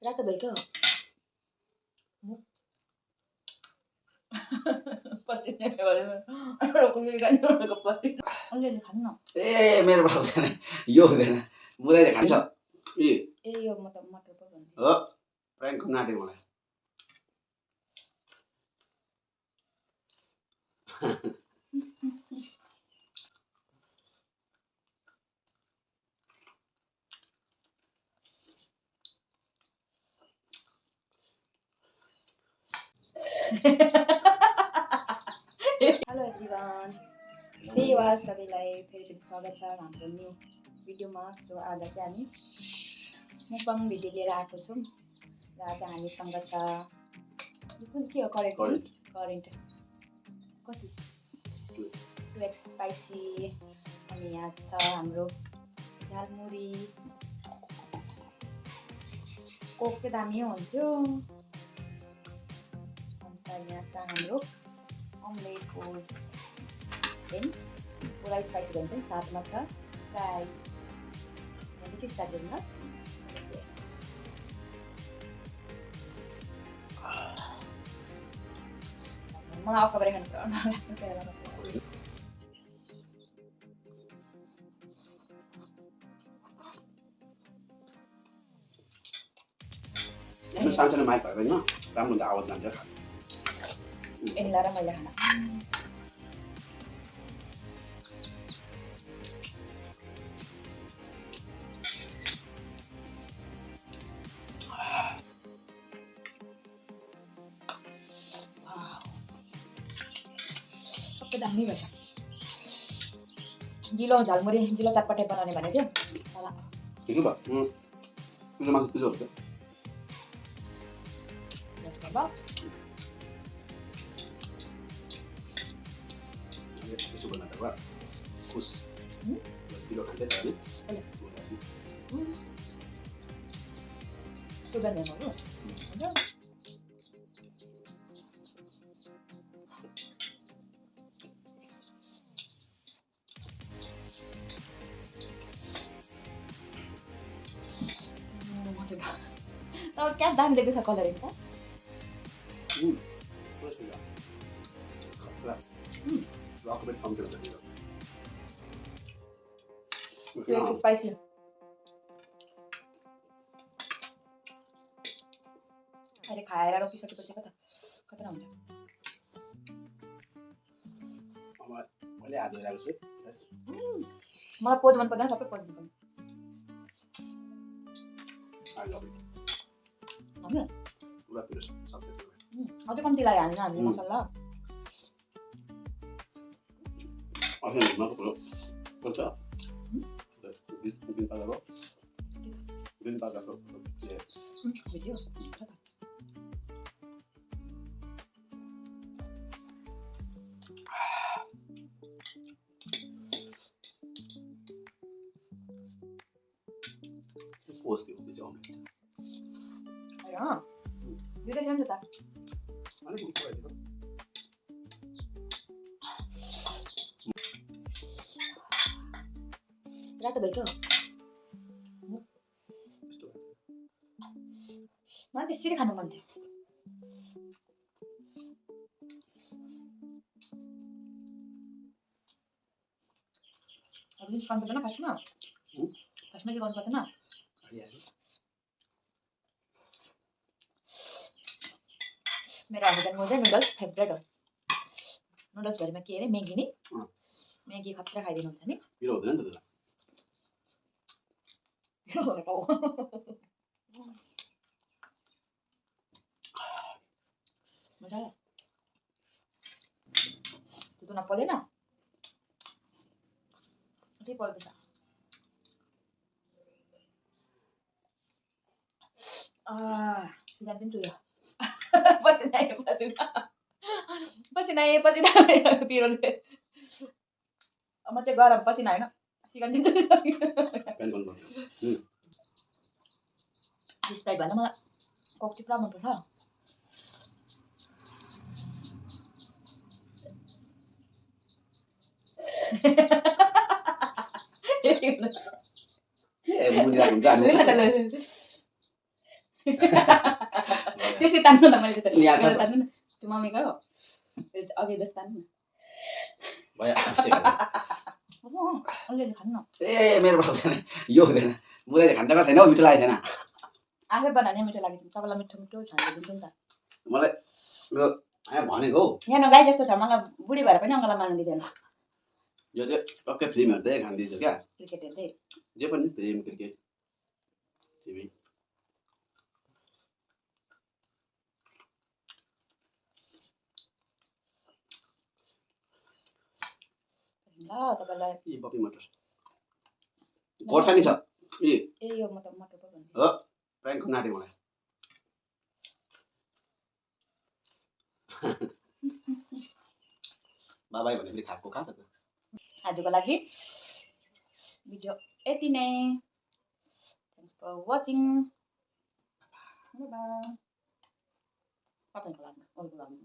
रातो भयो क्या पसिना अलिअलि खानु न ए मेरो हुँदैन यो हुँदैन मुलाइले खान्छ ए यो म त मटर पो भन्छु हो फ्रेन्ड नाटेको मलाई हेलो एभ्रिवान सेवा सबैलाई फेरि स्वागत छ हाम्रो न्यू भिडियोमा। सो आज चाहिँ हामी मुकबाङ भिडियो लिएर आएको छौँ र आज हामीसँग छ कुन के हो करेन्ट कति 2x स्पाइसी अनि यहाँ छ हाम्रो झालमुरी कोक चाहिँ दामी हुन्थ्यो। अन्त यहाँ छ हाम्रो अमलेट ओट्स पुरा स्पाइसी भन्छ नि साथमा छ स्प्राइट के स्टार्ट गरौँ न मलाई अखबार खानु पुरा लाग्छ सानो माइक भएर होइन राम्रो आवाज जान्छ एनिला र मैले खाना सबै दामी भएछ। गिलो झालमुरी गिलो चटपटे बनाउने भने थियो होला ठिकै भयो पिलो मासु पिलो हुन्छ त्यसो गर्दा त भयो खुस पिलो खान्छ त अब क्या दामी देख्दैछ कलर त स्पाइसी अहिले खाएर रोकिसकेपछि कता खतरा हुन्छ। मलाई पोज मन पर्दैन सबै पोज मन पर्दैन अझै कम्ती लाग्यो हाल्नु हामी मसला दुईटा सेम छ त रातो भयो क्या मलाई त्यसरी खानु मन थियो। गर्नु पर्दैन फर्स्टमा के गर्नु पर्दैन मेरो हस्बेन्डको चाहिँ नुडल्स फेभरेट हो। नुडल्स भरिमा के अरे म्यागी नि म्यागी खतरा खाइदिनुहुन्छ नि मजा आयो दुध नपर्दैन के पर्दैछ सिजन पनि चुयो पसिना पिरोले म चाहिँ गरम पसिना होइन सिजन स्प्राइट भन्दा मलाई कोक चाहिँ पुरा मनपर्छ। त्यसै तान्नु न मैले त यहाँ छ मेरो तान्नु न त्यो मम्मीको हो अघि जस्तो तान्नु भयो न अलिअलि खानु न ए मेरो हुँदैन यो हुँदैन मलाई खान्छ छैन हौ मिठो लागेको छैन आफै बनाउने मिठो लाग्यो तपाईँलाई मिठो मिठो छानिदिन्छु नि त मलाई यो भनेको हौ यहाँ गाई जस्तो छ मलाई बुढी भएर पनि अङ्गला मार्नु दिँदैन यो चाहिँ टक्कै फिल्म हेर्दै खाँदैछु क्या क्रिकेट हेर्दै जे पनि फिल्म क्रिकेट टिभी ल तपाईँलाई यी बपी मटर खोर्सानी छ यी ए यो म त मटर पो भन्छु हो प्राङ्क नाटे मलाई बाबाई भने पनि खाएको खा त आजको लागि भिडियो यति नै thanks for watching bye bye तपाईँको लागि अरूको लागि